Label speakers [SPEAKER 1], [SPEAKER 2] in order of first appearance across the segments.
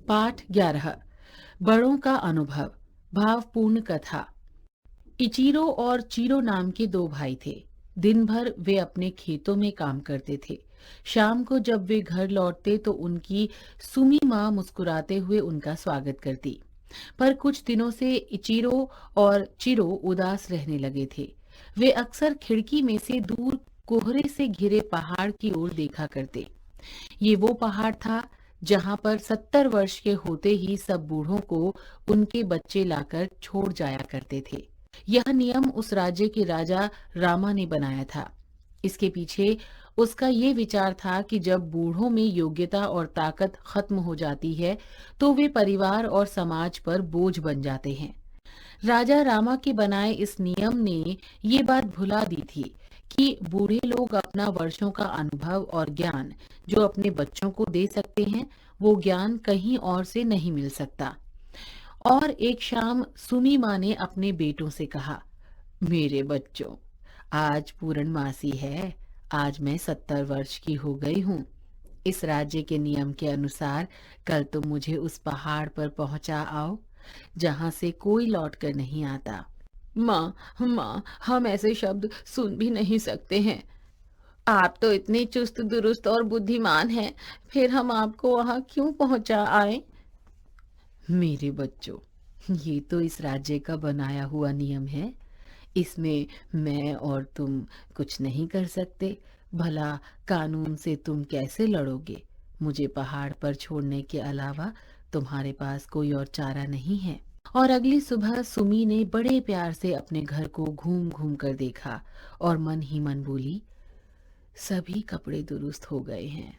[SPEAKER 1] पाठ 11। बड़ों का अनुभव। भावपूर्ण कथा। इचीरो और चीरो नाम के दो भाई थे। दिन भर वे अपने खेतों में काम करते थे। शाम को जब वे घर लौटते तो उनकी सुमी माँ मुस्कुराते हुए उनका स्वागत करती। पर कुछ दिनों से इचीरो और चिरो उदास रहने लगे थे। वे अक्सर खिड़की में से दूर कोहरे से घिरे पहाड़ की ओर देखा करते। ये वो पहाड़ था जहां पर 70 वर्ष के होते ही सब बूढ़ों को उनके बच्चे लाकर छोड़ जाया करते थे। यह नियम उस राज्य के राजा रामा ने बनाया था। इसके पीछे उसका ये विचार था कि जब बूढ़ों में योग्यता और ताकत खत्म हो जाती है तो वे परिवार और समाज पर बोझ बन जाते हैं। राजा रामा के बनाए इस नियम ने ये बात भुला दी थी कि बूढ़े लोग अपना वर्षों का अनुभव और ज्ञान जो अपने बच्चों को दे सकते हैं, वो ज्ञान कहीं और से नहीं मिल सकता। और एक शाम सुमी माँ ने अपने बेटों से कहा, मेरे बच्चों, आज पूर्णमासी है। आज मैं 70 वर्ष की हो गई हूँ। इस राज्य के नियम के अनुसार कल तुम मुझे उस पहाड़ पर पहुंचा आओ जहां से कोई लौट कर नहीं आता। माँ, माँ, हम ऐसे शब्द सुन भी नहीं सकते हैं। आप तो इतने चुस्त दुरुस्त और बुद्धिमान हैं, फिर हम आपको वहां क्यों पहुंचा आए? मेरे बच्चों, ये तो इस राज्य का बनाया हुआ नियम है। इसमें मैं और तुम कुछ नहीं कर सकते। भला कानून से तुम कैसे लड़ोगे? मुझे पहाड़ पर छोड़ने के अलावा तुम्हारे पास कोई और चारा नहीं है। और अगली सुबह सुमी ने बड़े प्यार से अपने घर को घूम घूम कर देखा और मन ही मन बोली, सभी कपड़े दुरुस्त हो गए हैं।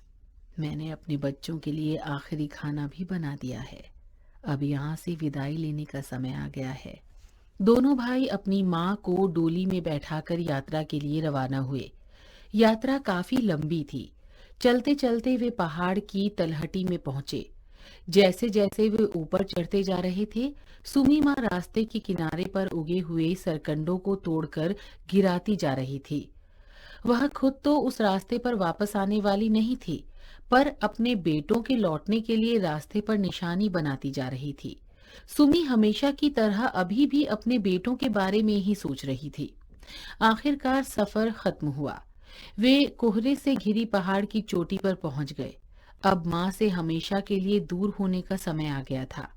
[SPEAKER 1] मैंने अपने बच्चों के लिए आखिरी खाना भी बना दिया है। अब यहाँ से विदाई लेने का समय आ गया है। दोनों भाई अपनी माँ को डोली में बैठाकर यात्रा के लिए रवाना हुए। यात्रा काफी लंबी थी। चलते चलते वे पहाड़ की तलहटी में पहुंचे। जैसे जैसे वे ऊपर चढ़ते जा रहे थे, सुमी माँ रास्ते के किनारे पर उगे हुए सरकंडों को तोड़कर गिराती जा रही थी। वह खुद तो उस रास्ते पर वापस आने वाली नहीं थी, पर अपने बेटों के लौटने के लिए रास्ते पर निशानी बनाती जा रही थी। सुमी हमेशा की तरह अभी भी अपने बेटों के बारे में ही सोच रही थी। आखिरकार सफर खत्म हुआ। वे कोहरे से घिरी पहाड़ की चोटी पर पहुंच गए। अब माँ से हमेशा के लिए दूर होने का समय आ गया था।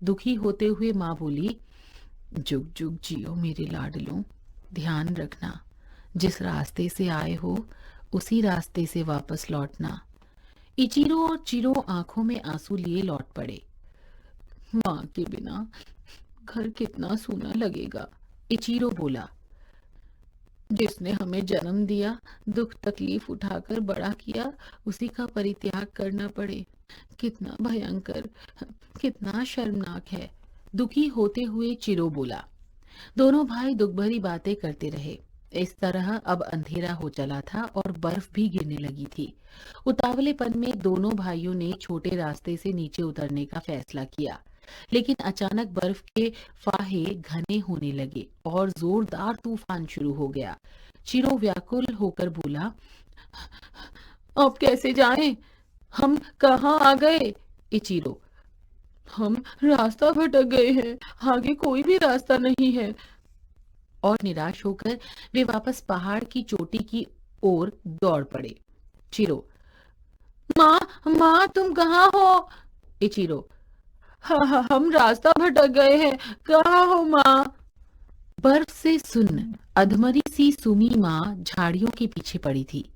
[SPEAKER 1] दुखी होते हुए माँ बोली, जुग जुग जियो मेरे लाडलों, ध्यान रखना। जिस रास्ते से आए हो उसी रास्ते से वापस लौटना। इचीरो और चिरो आंखों में आंसू लिए लौट पड़े। माँ के बिना घर कितना सूना लगेगा, इचीरो बोला। जिसने हमें जन्म दिया, दुख तकलीफ उठाकर बड़ा किया, उसी का परित्याग करना पड़े, कितना भयंकर, कितना शर्मनाक है। दुखी होते हुए चिरो बोला। दोनों भाई दुख भरी बातें करते रहे। इस तरह अब अंधेरा हो चला था और बर्फ भी गिरने लगी थी। उतावलेपन में दोनों भाइयों ने छोटे रास्ते से नीचे उतरने का फैसला किया, लेकिन अचानक बर्फ के फाहे घने होने लगे और जोरदार तूफान शुरू हो गया। चिरो व्याकुल होकर बोला, अब कैसे जाएं? हम कहाँ आ गए? इचिरो, हम रास्ता भटक गए हैं, आगे कोई भी रास्ता नहीं है। और निराश होकर वे वापस पहाड़ की चोटी की ओर दौड़ पड़े। चिरो, माँ, माँ, तुम कहाँ हो? इचिरो, हाँ हाँ, हम रास्ता भटक गए हैं, कहाँ हो माँ? बर्फ से सुन्न अधमरी सी सुमी माँ झाड़ियों के पीछे पड़ी थी।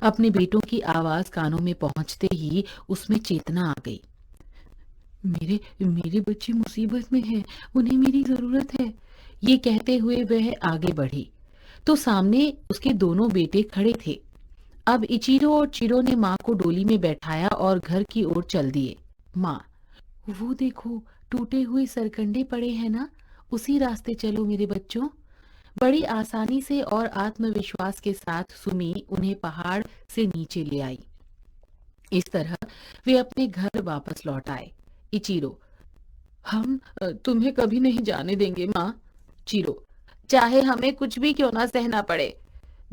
[SPEAKER 1] अपने बेटों की आवाज कानों में पहुंचते ही उसमें चेतना आ गई। मेरे मेरे बच्चे मुसीबत में हैं, उन्हें मेरी जरूरत है। ये कहते हुए वह आगे बढ़ी तो सामने उसके दोनों बेटे खड़े थे। अब इचीरो और चिरो ने माँ को डोली में बैठाया और घर की ओर चल दिए। माँ, वो देखो, टूटे हुए सरकंडे पड़े हैं ना, उसी रास्ते चलो मेरे बच्चों। बड़ी आसानी से और आत्मविश्वास के साथ सुमी उन्हें पहाड़ से नीचे ले आई। इस तरह वे अपने घर वापस लौट आए। इचीरो, हम तुम्हें कभी नहीं जाने देंगे माँ। चिरो, चाहे हमें कुछ भी क्यों ना सहना पड़े।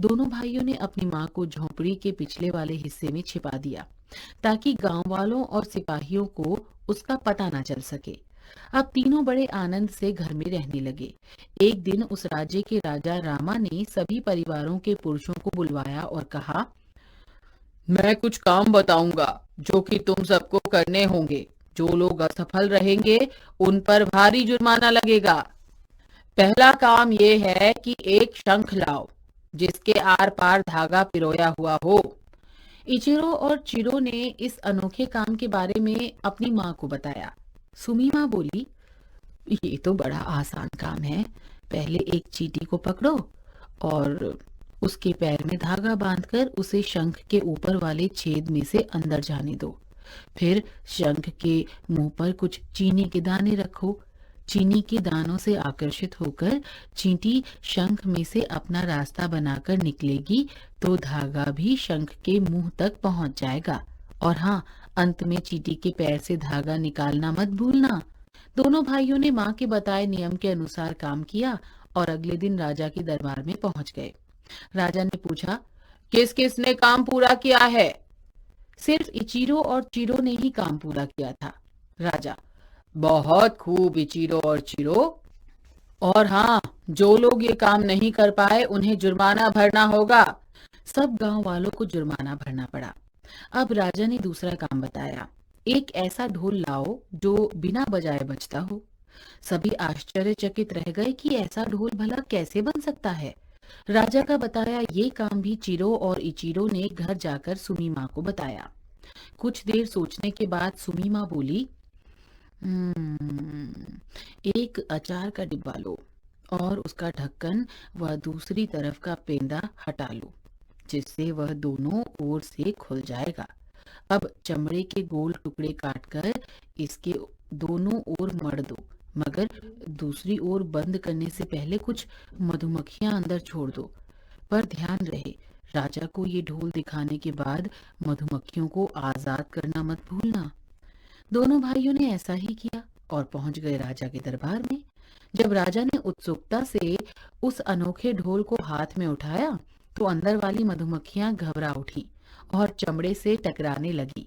[SPEAKER 1] दोनों भाइयों ने अपनी माँ को झोंपड़ी के पिछले वाले हिस्से में छिपा दिया। ताकि गांव वालों और सिपाहियों को उसका पता ना चल सके। अब तीनों बड़े आनंद से घर में रहने लगे। एक दिन उस राज्य के राजा रामा ने सभी परिवारों के पुरुषों को बुलवाया और कहा, मैं कुछ काम बताऊंगा जो कि तुम सबको करने होंगे। जो लोग असफल रहेंगे उन पर भारी जुर्माना लगेगा। पहला काम ये है कि एक शंख लाओ जिसके आर पार धागा पिरोया हुआ हो। इचिरो और चिरो ने इस अनोखे काम के बारे में अपनी माँ को बताया। सुमी माँ बोली, ये तो बड़ा आसान काम है। पहले एक चींटी को पकड़ो और उसके पैर में धागा बांधकर उसे शंख के ऊपर वाले छेद में से अंदर जाने दो। फिर शंख के मुंह पर कुछ चीनी के दाने रखो। चीनी के दानों से आकर्षित होकर चींटी शंख में से अपना रास्ता बनाकर निकलेगी तो धागा भी शंख के मुंह तक पहुंच जाएगा। और हाँ, अंत में चींटी के पैर से धागा निकालना मत भूलना। दोनों भाइयों ने माँ के बताए नियम के अनुसार काम किया और अगले दिन राजा के दरबार में पहुंच गए। राजा ने पूछा, किस किस ने काम पूरा किया है? सिर्फ इचिरो और चिरो ने ही काम पूरा किया था। राजा, बहुत खूब इचिरो और चिरो। और हाँ, जो लोग ये काम नहीं कर पाए उन्हें जुर्माना भरना होगा। सब गांव वालों को जुर्माना भरना पड़ा। अब राजा ने दूसरा काम बताया, एक ऐसा ढोल लाओ जो बिना बजाए बजता हो। सभी आश्चर्यचकित रह गए कि ऐसा ढोल भला कैसे बन सकता है। राजा का बताया ये काम भी चिरो और इचिरो ने घर जाकर सुमी माँ को बताया। कुछ देर सोचने के बाद सुमी माँ बोली, एक अचार का डिब्बा लो और उसका ढक्कन व दूसरी तरफ का पेंदा हटा लो, जिससे वह दोनों ओर से खुल जाएगा। अब चमड़े के गोल टुकड़े काटकर इसके दोनों ओर मड़ दो, मगर दूसरी ओर बंद करने से पहले कुछ मधुमक्खियां अंदर छोड़ दो। पर ध्यान रहे, राजा को ये ढोल दिखाने के बाद मधुमक्खियों को आजाद करना मत भूलना। दोनों भाइयों ने ऐसा ही किया और पहुंच गए राजा के दरबार में। जब राजा ने उत्सुकता से उस अनोखे ढोल को हाथ में उठाया तो अंदर वाली मधुमक्खियां घबरा उठी और चमड़े से टकराने लगी,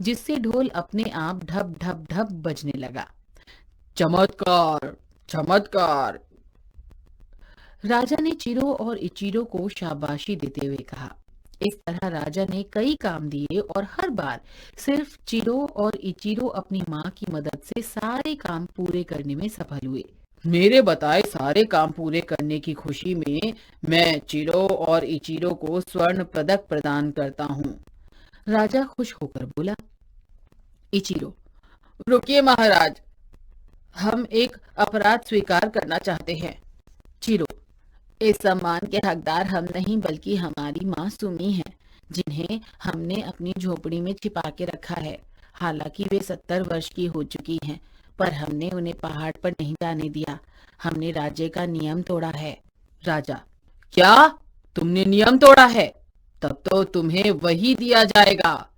[SPEAKER 1] जिससे ढोल अपने आप ढप ढप ढप बजने लगा। चमत्कार, चमत्कार! राजा ने चिरो और इचिरो को शाबाशी देते हुए कहा। इस तरह राजा ने कई काम दिए और हर बार सिर्फ चिरो और इचिरो अपनी माँ की मदद से सारे काम पूरे करने में सफल हुए। मेरे बताए सारे काम पूरे करने की खुशी में मैं चिरो और इचिरो को स्वर्ण पदक प्रदान करता हूँ। राजा खुश होकर बोला। इचिरो, रुकिए महाराज, हम एक अपराध स्वीकार करना चाहते हैं। चिरो, इस सम्मान के हकदार हम नहीं बल्कि हमारी माँ सुमी है, जिन्हें हमने अपनी झोपड़ी में छिपा के रखा है। हालांकि वे 70 वर्ष की हो चुकी हैं, पर हमने उन्हें पहाड़ पर नहीं जाने दिया। हमने राज्य का नियम तोड़ा है। राजा, क्या तुमने नियम तोड़ा है? तब तो तुम्हें वही दिया जाएगा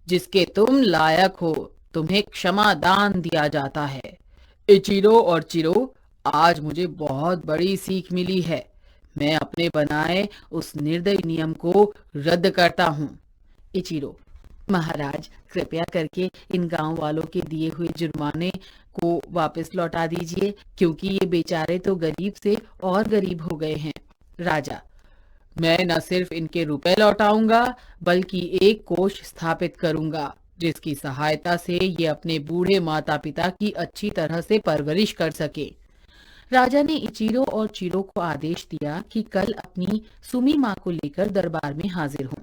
[SPEAKER 1] जिसके तुम लायक हो। तुम्हें क्षमा दान दिया जाता है। इचिरो और चिरो, आज मुझे बहुत बड़ी सीख मिली है। मैं अपने बनाए उस निर्दयी नियम को रद्द करता हूँ। इचिरो, महाराज, कृपया करके इन गांव वालों के दिए हुए जुर्माने को वापस लौटा दीजिए, क्योंकि ये बेचारे तो गरीब से और गरीब हो गए हैं। राजा, मैं न सिर्फ इनके रुपए लौटाऊंगा बल्कि एक कोष स्थापित करूंगा जिसकी सहायता से ये अपने बूढ़े माता पिता की अच्छी तरह से परवरिश कर सके। राजा ने इचिरो और चिरो को आदेश दिया कि कल अपनी सुमी माँ को लेकर दरबार में हाजिर हों।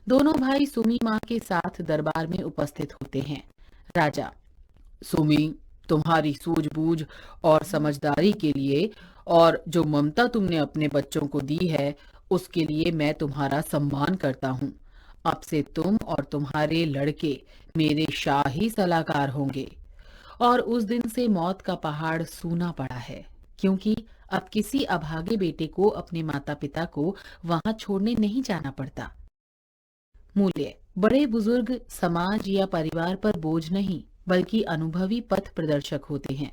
[SPEAKER 1] दोनों भाई सुमी माँ के साथ दरबार में उपस्थित होते हैं। राजा, सुमी, तुम्हारी सूझबूझ और समझदारी के लिए और जो ममता तुमने अपने बच्चों को दी है उसके लिए मैं तुम्हारा सम्मान करता हूँ। अब से तुम और तुम्हारे लड़के मेरे शाही सलाहकार होंगे। और उस दिन से मौत का पहाड़ सूना पड़ा है, क्योंकि अब किसी अभागे बेटे को अपने माता पिता को वहां छोड़ने नहीं जाना पड़ता। मूल्य: बड़े बुजुर्ग समाज या परिवार पर बोझ नहीं बल्कि अनुभवी पथ प्रदर्शक होते हैं।